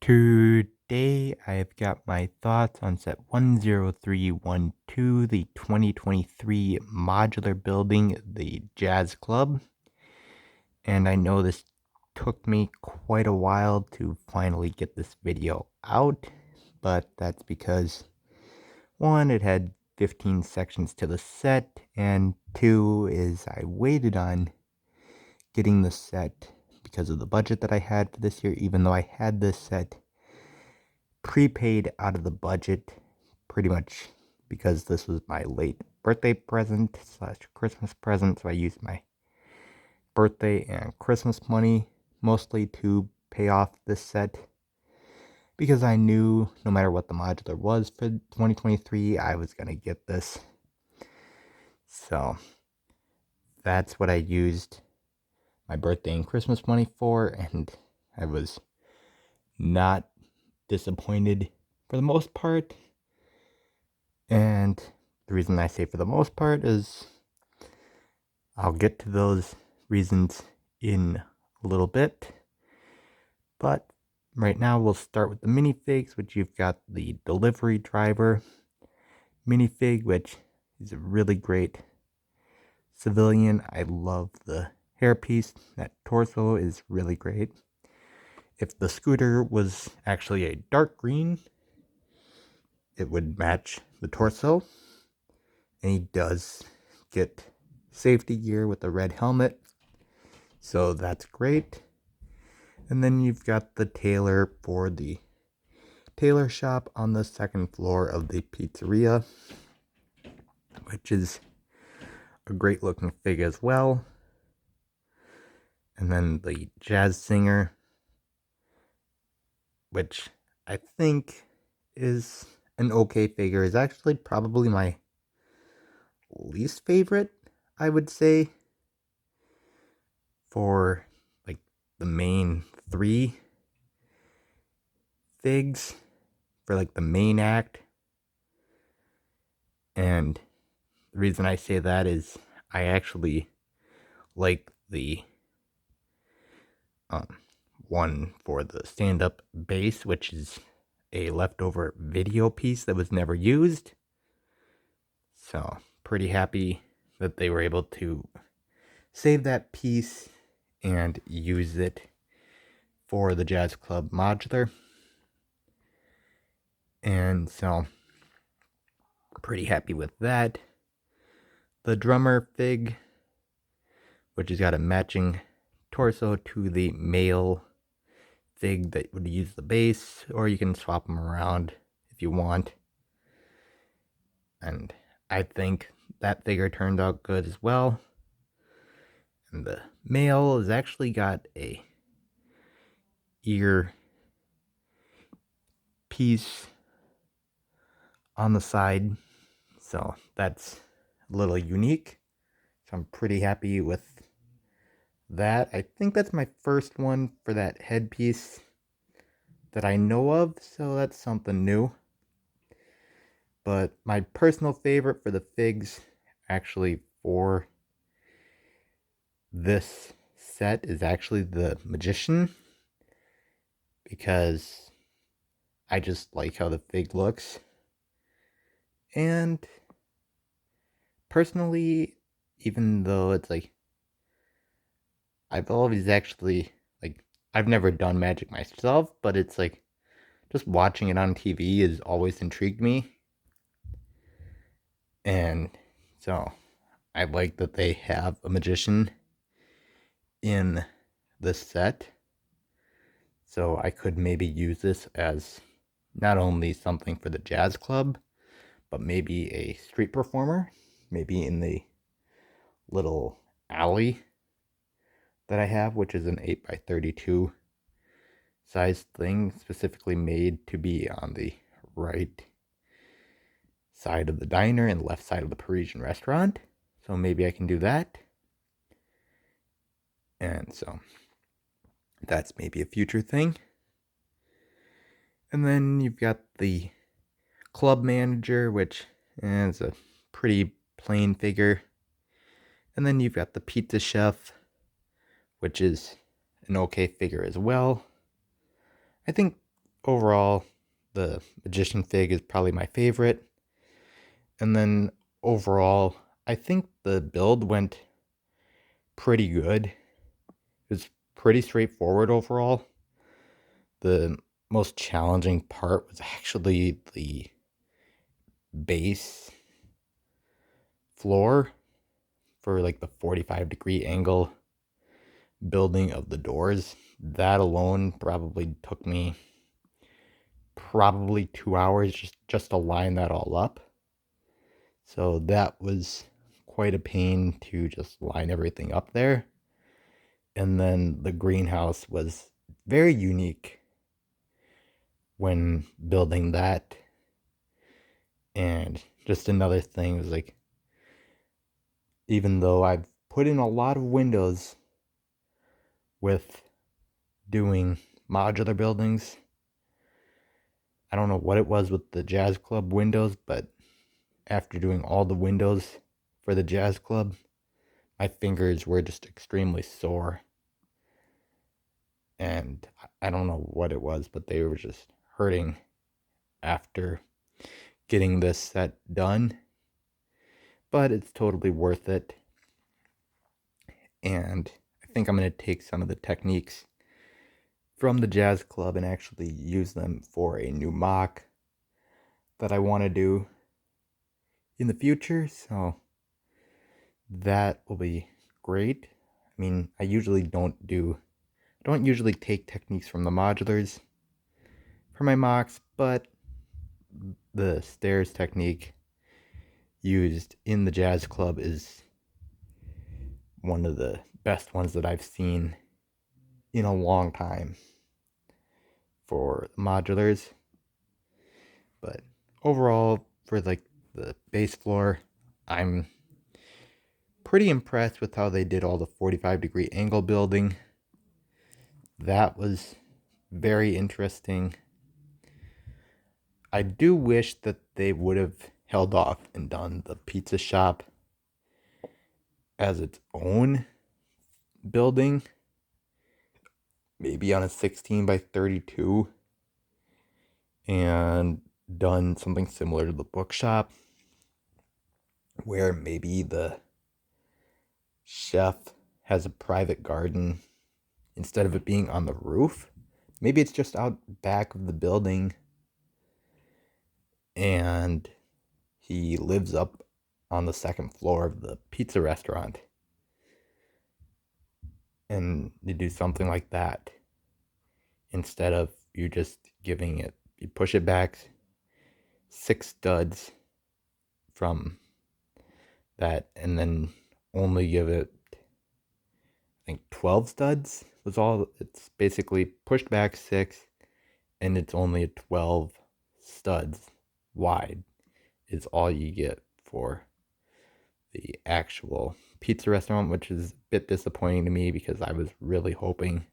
Today I've got my thoughts on set 10312, the 2023 modular building, the Jazz Club. And I know this took me quite a while to finally get this video out, but that's because one, it had 15 sections to the set, and two is I waited on getting the set because of the budget that I had for this year, even though I had this set prepaid out of the budget pretty much because this was my late birthday present slash Christmas present. So I used my birthday and Christmas money mostly to pay off this set because I knew no matter what the modular was for 2023, I was going to get this. So that's what I used my birthday and Christmas money for, and I was not disappointed for the most part. And the reason I say for the most part is I'll get to those reasons in a little bit. But right now we'll start with the minifigs, which you've got the delivery driver minifig, which is a really great civilian. I love the hairpiece. That torso is really great. If the scooter was actually a dark green, it would match the torso. And he does get safety gear with the red helmet, so that's great. And then you've got the tailor for the tailor shop on the second floor of the pizzeria, which is a great looking fig as well. And then the jazz singer, which I think is an okay figure, is actually probably my least favorite, I would say, for like the main three figs for like the main act. And the reason I say that is I actually like the one for the stand-up bass, which is a leftover video piece that was never used. So pretty happy that they were able to save that piece and use it for the Jazz Club modular. And so pretty happy with that. The drummer fig, which has got a matching torso to the male fig that would use the bass, or you can swap them around if you want. And I think that figure turned out good as well. And the male has actually got a ear piece on the side, so that's a little unique. So I'm pretty happy with that. I think that's my first one for that headpiece that I know of, so that's something new. But my personal favorite for the figs, actually for this set, is actually the magician, because I just like how the fig looks. And personally, even though it's like, I've always actually, like, I've never done magic myself, but it's like, just watching it on TV has always intrigued me. And so I like that they have a magician in this set. So I could maybe use this as not only something for the jazz club, but maybe a street performer, maybe in the little alley that I have, which is an 8x32 size thing, specifically made to be on the right side of the diner and left side of the Parisian restaurant. So maybe I can do that. And so that's maybe a future thing. And then you've got the club manager, which is a pretty plain figure. And then you've got the pizza chef, which is an okay figure as well. I think overall, the Magician Fig is probably my favorite. And then overall, I think the build went pretty good. It was pretty straightforward overall. The most challenging part was actually the base floor for like the 45-degree angle building of the doors. That alone probably took me probably 2 hours just to line that all up. So that was quite a pain to just line everything up there. And then the greenhouse was very unique when building that. And just another thing was like, even though I've put in a lot of windows with doing modular buildings, I don't know what it was with the Jazz Club windows, but after doing all the windows for the Jazz Club, my fingers were just extremely sore. And I don't know what it was, but they were just hurting after getting this set done. But it's totally worth it. And I think I'm going to take some of the techniques from the Jazz Club and actually use them for a new mock that I want to do in the future. So that will be great. I mean, I usually don't usually take techniques from the modulars for my mocks, but the stairs technique used in the Jazz Club is one of the best ones that I've seen in a long time for modulars. But overall, for like the base floor, I'm pretty impressed with how they did all the 45-degree angle building. That was very interesting. I do wish that they would have held off and done the pizza shop as its own building, maybe on a 16 by 32, and done something similar to the bookshop, where maybe the chef has a private garden instead of it being on the roof. Maybe it's just out back of the building and he lives up on the second floor of the pizza restaurant. And you do something like that instead of you just giving it, you push it back 6 studs from that and then only give it, I think 12 studs was all. It's basically pushed back 6 and it's only a 12 studs wide is all you get for the actual pizza restaurant, which is a bit disappointing to me because I was really hoping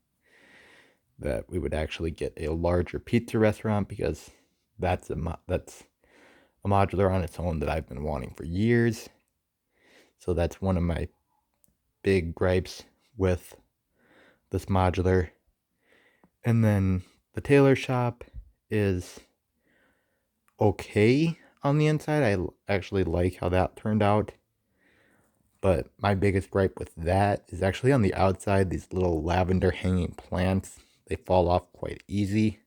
that we would actually get a larger pizza restaurant, because that's a modular on its own that I've been wanting for years. So that's one of my big gripes with this modular. And then the tailor shop is okay on the inside. I actually like how that turned out. But my biggest gripe with that is actually on the outside, these little lavender hanging plants. They fall off quite easy.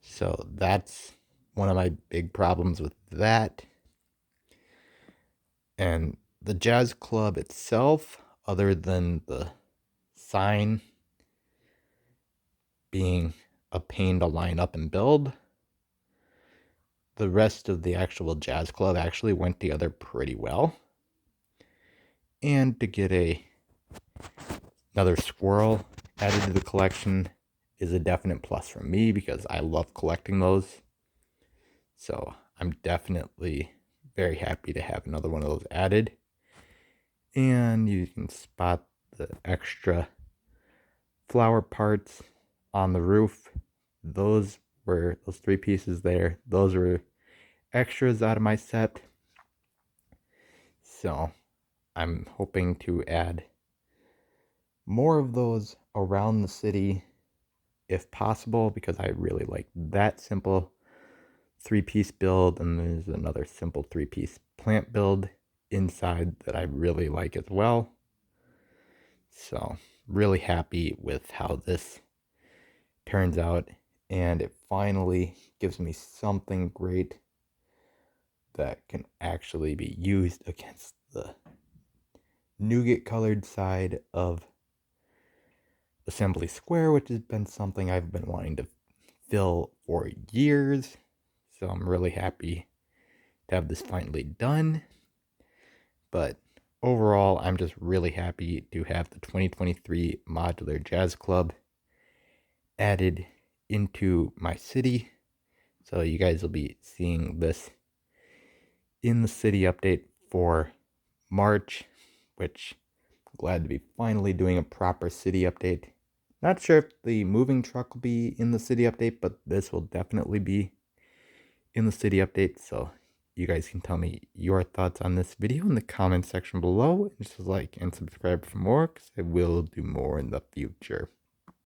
So that's one of my big problems with that. And the Jazz Club itself, other than the sign being a pain to line up and build, the rest of the actual Jazz Club actually went together pretty well. And to get another squirrel added to the collection is a definite plus for me because I love collecting those. So I'm definitely very happy to have another one of those added. And you can spot the extra flower parts on the roof. Those 3 pieces there. Those were extras out of my set. So I'm hoping to add more of those around the city if possible, because I really like that simple 3-piece build, and there's another simple 3-piece plant build inside that I really like as well. So really happy with how this turns out, and it finally gives me something great that can actually be used against the nougat colored side of Assembly Square, which has been something I've been wanting to fill for years. So I'm really happy to have this finally done. But overall, I'm just really happy to have the 2023 Modular Jazz Club added into my city. So you guys will be seeing this in the city update for March, which I'm glad to be finally doing a proper city update. Not sure if the moving truck will be in the city update, but this will definitely be in the city update. So you guys can tell me your thoughts on this video in the comment section below. And just like and subscribe for more, because I will do more in the future.